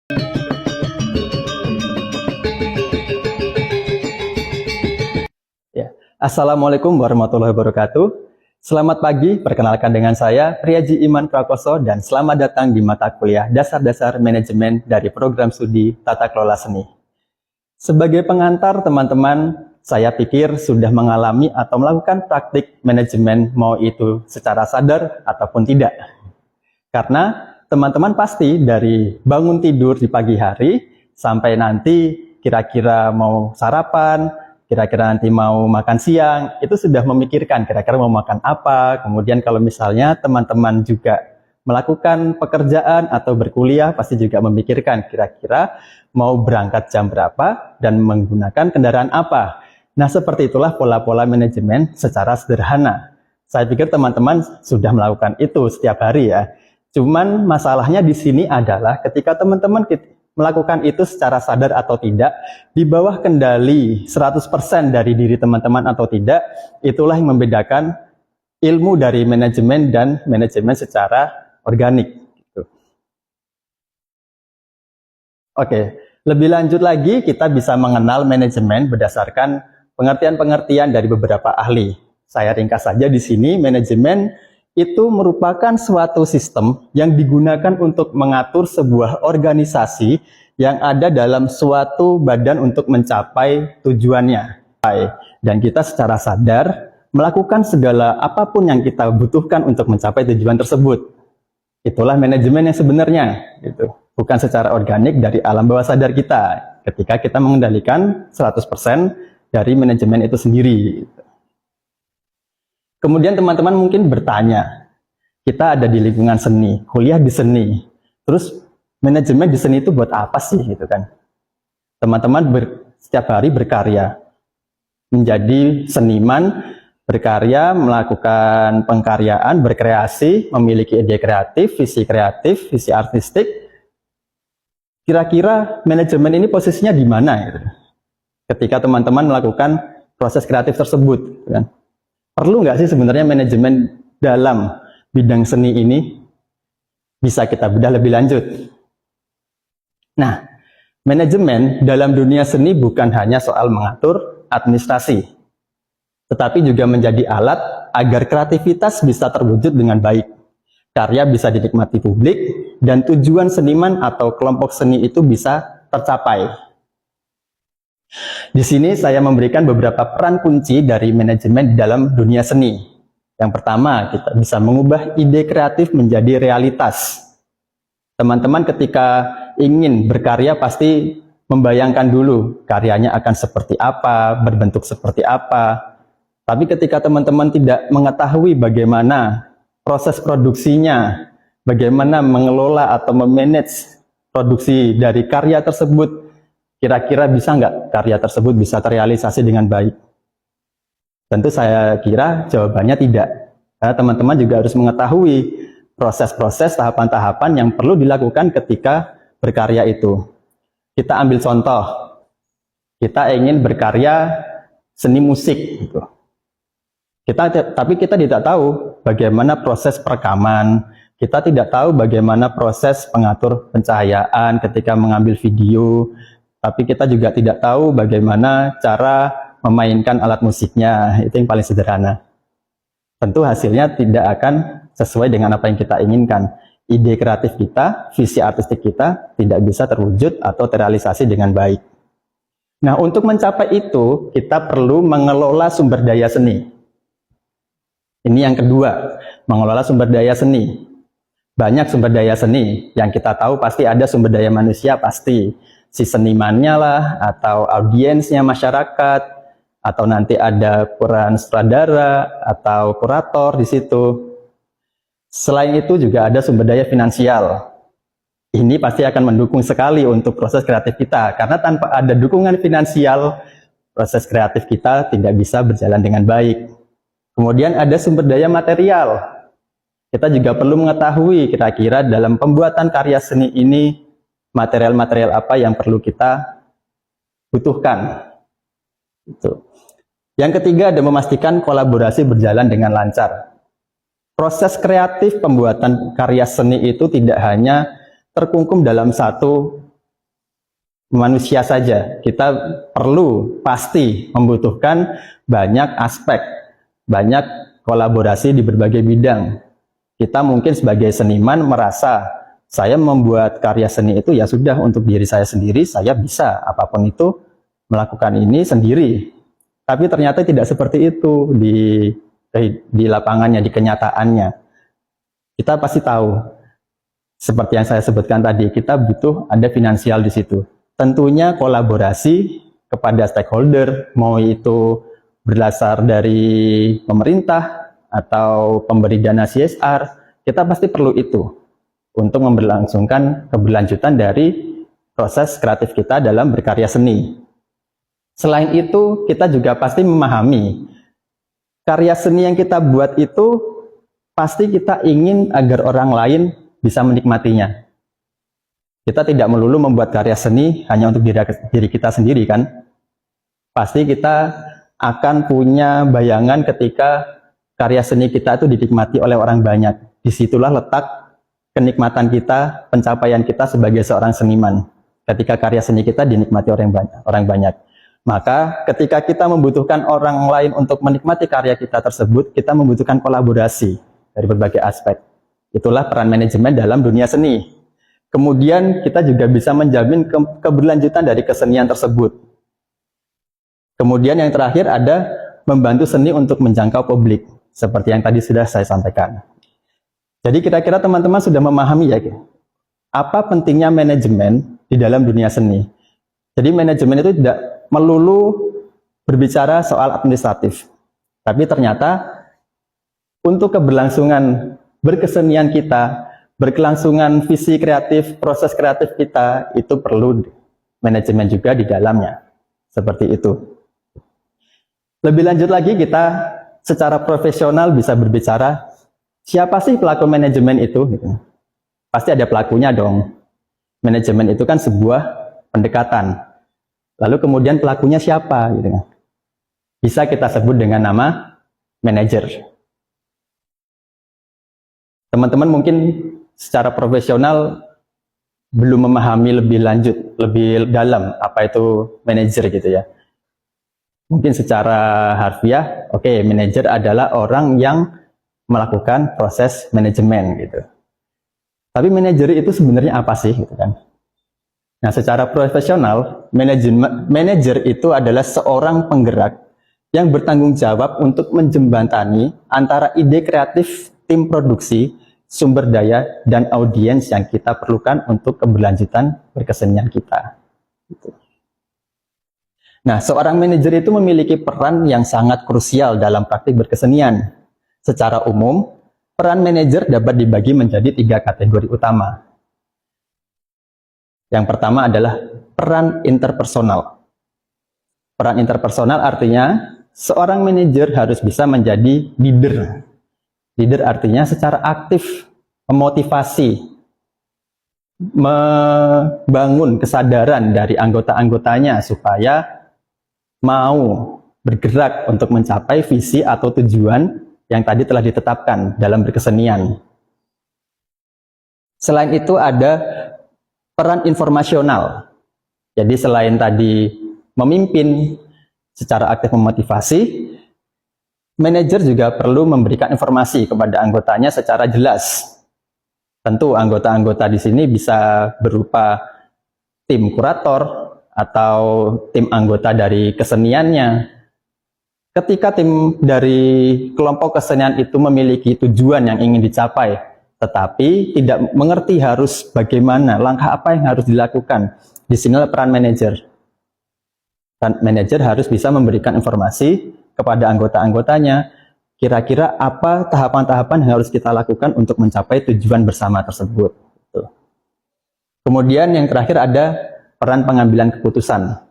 Ya. Assalamualaikum warahmatullahi wabarakatuh. Selamat pagi, perkenalkan dengan saya Priyaji Iman Prakoso dan selamat datang di mata kuliah Dasar-Dasar Manajemen dari Program Studi Tata Kelola Seni. Sebagai pengantar teman-teman, saya pikir sudah mengalami atau melakukan praktik manajemen mau itu secara sadar ataupun tidak. Karena teman-teman pasti dari bangun tidur di pagi hari sampai nanti kira-kira mau sarapan, kira-kira nanti mau makan siang, itu sudah memikirkan kira-kira mau makan apa. Kemudian kalau misalnya teman-teman juga melakukan pekerjaan atau berkuliah, pasti juga memikirkan kira-kira mau berangkat jam berapa dan menggunakan kendaraan apa. Nah, seperti itulah pola-pola manajemen secara sederhana. Saya pikir teman-teman sudah melakukan itu setiap hari ya. Cuman masalahnya di sini adalah ketika teman-teman melakukan itu secara sadar atau tidak, di bawah kendali 100% dari diri teman-teman atau tidak, itulah yang membedakan ilmu dari manajemen dan manajemen secara organik. Oke, lebih lanjut lagi kita bisa mengenal manajemen berdasarkan pengertian-pengertian dari beberapa ahli. Saya ringkas saja di sini, manajemen itu merupakan suatu sistem yang digunakan untuk mengatur sebuah organisasi yang ada dalam suatu badan untuk mencapai tujuannya. Dan kita secara sadar melakukan segala apapun yang kita butuhkan untuk mencapai tujuan tersebut. Itulah manajemen yang sebenarnya. Gitu. Bukan secara organik dari alam bawah sadar kita. Ketika kita mengendalikan 100% dari manajemen itu sendiri. Kemudian teman-teman mungkin bertanya, kita ada di lingkungan seni, kuliah di seni, terus manajemen di seni itu buat apa sih gitu kan? Teman-teman setiap hari berkarya, menjadi seniman, berkarya, melakukan pengkaryaan, berkreasi, memiliki ide kreatif, visi artistik. Kira-kira manajemen ini posisinya di mana gitu? Ketika teman-teman melakukan proses kreatif tersebut, gitu kan? Perlu nggak sih sebenarnya manajemen dalam bidang seni ini? Bisa kita bedah lebih lanjut. Nah, manajemen dalam dunia seni bukan hanya soal mengatur administrasi, tetapi juga menjadi alat agar kreativitas bisa terwujud dengan baik. Karya bisa dinikmati publik, dan tujuan seniman atau kelompok seni itu bisa tercapai. Di sini saya memberikan beberapa peran kunci dari manajemen dalam dunia seni. Yang pertama, kita bisa mengubah ide kreatif menjadi realitas. Teman-teman ketika ingin berkarya pasti membayangkan dulu karyanya akan seperti apa, berbentuk seperti apa. Tapi ketika teman-teman tidak mengetahui bagaimana proses produksinya, bagaimana mengelola atau memanage produksi dari karya tersebut, kira-kira bisa nggak karya tersebut bisa terrealisasi dengan baik? Tentu saya kira jawabannya tidak. Karena teman-teman juga harus mengetahui proses-proses, tahapan-tahapan yang perlu dilakukan ketika berkarya itu. Kita ambil contoh, kita ingin berkarya seni musik. Gitu. Tapi kita tidak tahu bagaimana proses perekaman, kita tidak tahu bagaimana proses pengatur pencahayaan ketika mengambil video, tapi kita juga tidak tahu bagaimana cara memainkan alat musiknya. Itu yang paling sederhana. Tentu hasilnya tidak akan sesuai dengan apa yang kita inginkan. Ide kreatif kita, visi artistik kita tidak bisa terwujud atau terrealisasi dengan baik. Nah, untuk mencapai itu, kita perlu mengelola sumber daya seni. Ini yang kedua, mengelola sumber daya seni. Banyak sumber daya seni, yang kita tahu pasti ada sumber daya manusia pasti. Si senimannya lah, atau audiensnya masyarakat, atau nanti ada peran sutradara, atau kurator di situ. Selain itu juga ada sumber daya finansial. Ini pasti akan mendukung sekali untuk proses kreatif kita, karena tanpa ada dukungan finansial, proses kreatif kita tidak bisa berjalan dengan baik. Kemudian ada sumber daya material. Kita juga perlu mengetahui kira-kira dalam pembuatan karya seni ini material-material apa yang perlu kita butuhkan. Itu. Yang ketiga ada memastikan kolaborasi berjalan dengan lancar. Proses kreatif pembuatan karya seni itu tidak hanya terkungkum dalam satu manusia saja, kita perlu pasti membutuhkan banyak aspek, banyak kolaborasi di berbagai bidang. Kita mungkin sebagai seniman merasa saya membuat karya seni itu ya sudah untuk diri saya sendiri, saya bisa apapun itu melakukan ini sendiri. Tapi ternyata tidak seperti itu di lapangannya, di kenyataannya. Kita pasti tahu, seperti yang saya sebutkan tadi, kita butuh ada finansial di situ. Tentunya kolaborasi kepada stakeholder, mau itu berdasar dari pemerintah atau pemberi dana CSR, kita pasti perlu itu untuk memberlangsungkan keberlanjutan dari proses kreatif kita dalam berkarya seni. Selain itu, kita juga pasti memahami karya seni yang kita buat itu pasti kita ingin agar orang lain bisa menikmatinya. Kita tidak melulu membuat karya seni hanya untuk diri kita sendiri kan. Pasti kita akan punya bayangan ketika karya seni kita itu dinikmati oleh orang banyak. Disitulah letak kenikmatan kita, pencapaian kita sebagai seorang seniman. Ketika karya seni kita dinikmati orang banyak. Maka ketika kita membutuhkan orang lain untuk menikmati karya kita tersebut, kita membutuhkan kolaborasi dari berbagai aspek. Itulah peran manajemen dalam dunia seni. Kemudian kita juga bisa menjamin keberlanjutan dari kesenian tersebut. Kemudian yang terakhir ada membantu seni untuk menjangkau publik, seperti yang tadi sudah saya sampaikan. Jadi kira-kira teman-teman sudah memahami ya, apa pentingnya manajemen di dalam dunia seni. Jadi manajemen itu tidak melulu berbicara soal administratif, tapi ternyata untuk keberlangsungan berkesenian kita, berkelangsungan visi kreatif, proses kreatif kita, itu perlu manajemen juga di dalamnya. Seperti itu. Lebih lanjut lagi, kita secara profesional bisa berbicara, siapa sih pelaku manajemen itu? Pasti ada pelakunya dong. Manajemen itu kan sebuah pendekatan. Lalu kemudian pelakunya siapa? Bisa kita sebut dengan nama manajer. Teman-teman mungkin secara profesional belum memahami lebih lanjut, lebih dalam apa itu manajer gitu ya. Mungkin secara harfiah, oke, manajer adalah orang yang melakukan proses manajemen gitu. Tapi manajer itu sebenarnya apa sih gitu kan? Nah, secara profesional, manajer itu adalah seorang penggerak yang bertanggung jawab untuk menjembatani antara ide kreatif tim produksi, sumber daya, dan audiens yang kita perlukan untuk keberlanjutan berkesenian kita. Nah, seorang manajer itu memiliki peran yang sangat krusial dalam praktik berkesenian. Secara umum, peran manajer dapat dibagi menjadi 3 kategori utama. Yang pertama adalah peran interpersonal. Peran interpersonal artinya seorang manajer harus bisa menjadi leader. Leader artinya secara aktif memotivasi, membangun kesadaran dari anggota-anggotanya supaya mau bergerak untuk mencapai visi atau tujuan yang tadi telah ditetapkan dalam berkesenian. Selain itu ada peran informasional. Jadi selain tadi memimpin secara aktif memotivasi, manajer juga perlu memberikan informasi kepada anggotanya secara jelas. Tentu anggota-anggota di sini bisa berupa tim kurator atau tim anggota dari keseniannya. Ketika tim dari kelompok kesenian itu memiliki tujuan yang ingin dicapai, tetapi tidak mengerti harus bagaimana, langkah apa yang harus dilakukan, di sinilah peran manajer. Manajer harus bisa memberikan informasi kepada anggota-anggotanya, kira-kira apa tahapan-tahapan yang harus kita lakukan untuk mencapai tujuan bersama tersebut. Kemudian yang terakhir ada peran pengambilan keputusan.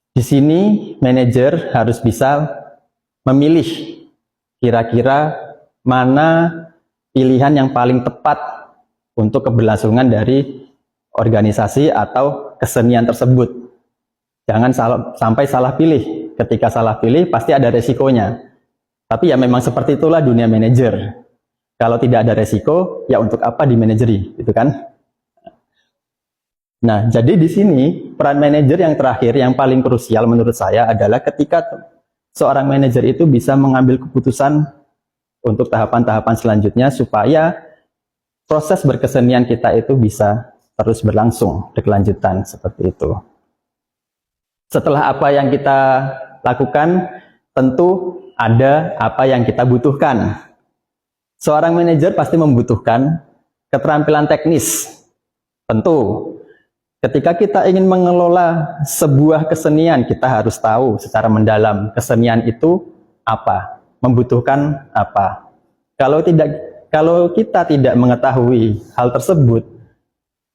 Di sini manajer harus bisa memilih kira-kira mana pilihan yang paling tepat untuk keberlangsungan dari organisasi atau kesenian tersebut. Jangan sampai salah pilih. Ketika salah pilih, pasti ada resikonya. Tapi ya memang seperti itulah dunia manajer. Kalau tidak ada resiko, ya untuk apa dimanajeri, gitu kan? Nah, jadi di sini peran manajer yang terakhir yang paling krusial menurut saya adalah ketika seorang manajer itu bisa mengambil keputusan untuk tahapan-tahapan selanjutnya supaya proses berkesenian kita itu bisa terus berlangsung, berkelanjutan seperti itu. Setelah apa yang kita lakukan, tentu ada apa yang kita butuhkan. Seorang manajer pasti membutuhkan keterampilan teknis. Tentu, ketika kita ingin mengelola sebuah kesenian, kita harus tahu secara mendalam kesenian itu apa, membutuhkan apa. Kalau kita tidak mengetahui hal tersebut,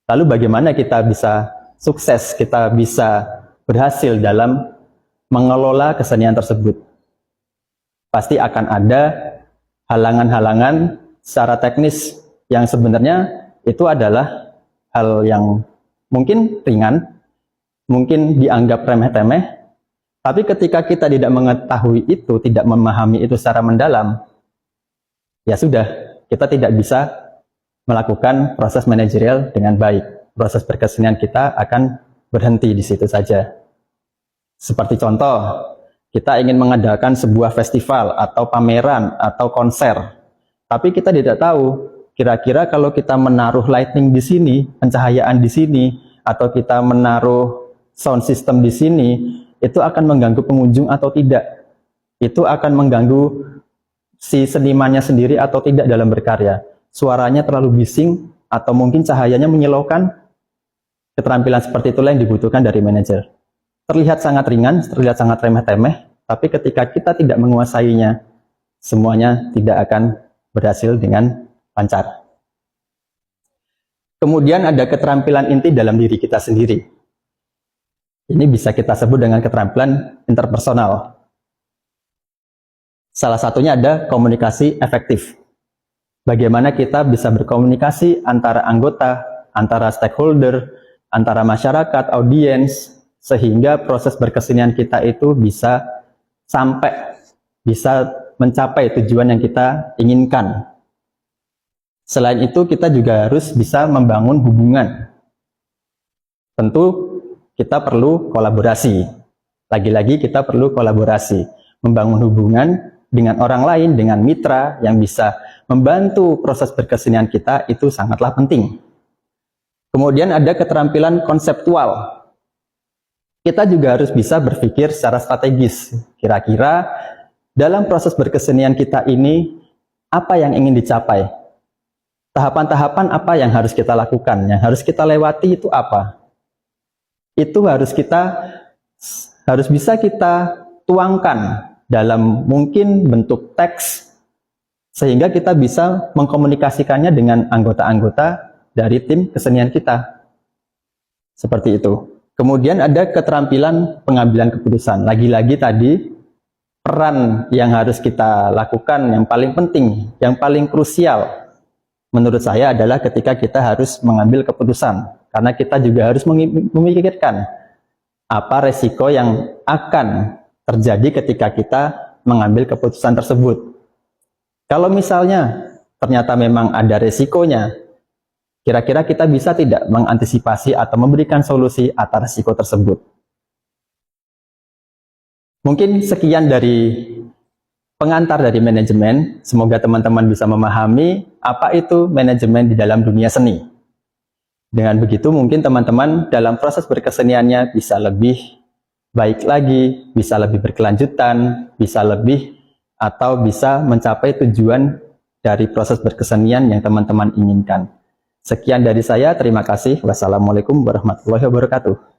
lalu bagaimana kita bisa sukses, kita bisa berhasil dalam mengelola kesenian tersebut? Pasti akan ada halangan-halangan secara teknis yang sebenarnya itu adalah hal yang mungkin ringan, mungkin dianggap remeh-temeh, tapi ketika kita tidak mengetahui itu, tidak memahami itu secara mendalam, ya sudah, kita tidak bisa melakukan proses manajerial dengan baik. Proses berkesenian kita akan berhenti di situ saja. Seperti contoh, kita ingin mengadakan sebuah festival atau pameran atau konser, tapi kita tidak tahu kira-kira kalau kita menaruh lighting di sini, pencahayaan di sini, atau kita menaruh sound system di sini, itu akan mengganggu pengunjung atau tidak? Itu akan mengganggu si senimannya sendiri atau tidak dalam berkarya? Suaranya terlalu bising atau mungkin cahayanya menyilaukan? Keterampilan seperti itulah yang dibutuhkan dari manajer. Terlihat sangat ringan, terlihat sangat remeh-temeh, tapi ketika kita tidak menguasainya, semuanya tidak akan berhasil dengan lancar. Kemudian ada keterampilan inti dalam diri kita sendiri. Ini bisa kita sebut dengan keterampilan interpersonal. Salah satunya ada komunikasi efektif. Bagaimana kita bisa berkomunikasi antara anggota, antara stakeholder, antara masyarakat, audiens, sehingga proses berkesenian kita itu bisa mencapai tujuan yang kita inginkan. Selain itu, kita juga harus bisa membangun hubungan. Tentu kita perlu kolaborasi. Lagi-lagi kita perlu kolaborasi, membangun hubungan dengan orang lain, dengan mitra yang bisa membantu proses berkesenian kita, itu sangatlah penting. Kemudian ada keterampilan konseptual. Kita juga harus bisa berpikir secara strategis. Kira-kira dalam proses berkesenian kita ini, apa yang ingin dicapai? Tahapan-tahapan apa yang harus kita lakukan? Yang harus kita lewati itu apa? Itu harus bisa kita tuangkan dalam mungkin bentuk teks, sehingga kita bisa mengkomunikasikannya dengan anggota-anggota dari tim kesenian kita. Seperti itu. Kemudian ada keterampilan pengambilan keputusan. Lagi-lagi tadi, peran yang harus kita lakukan yang paling penting, yang paling krusial menurut saya adalah ketika kita harus mengambil keputusan. Karena kita juga harus memikirkan apa resiko yang akan terjadi ketika kita mengambil keputusan tersebut. Kalau misalnya ternyata memang ada resikonya, kira-kira kita bisa tidak mengantisipasi atau memberikan solusi atas resiko tersebut? Mungkin sekian dari pengantar dari manajemen. Semoga teman-teman bisa memahami apa itu manajemen di dalam dunia seni. Dengan begitu mungkin teman-teman dalam proses berkeseniannya bisa lebih baik lagi, bisa lebih berkelanjutan, bisa lebih atau bisa mencapai tujuan dari proses berkesenian yang teman-teman inginkan. Sekian dari saya, terima kasih. Wassalamualaikum warahmatullahi wabarakatuh.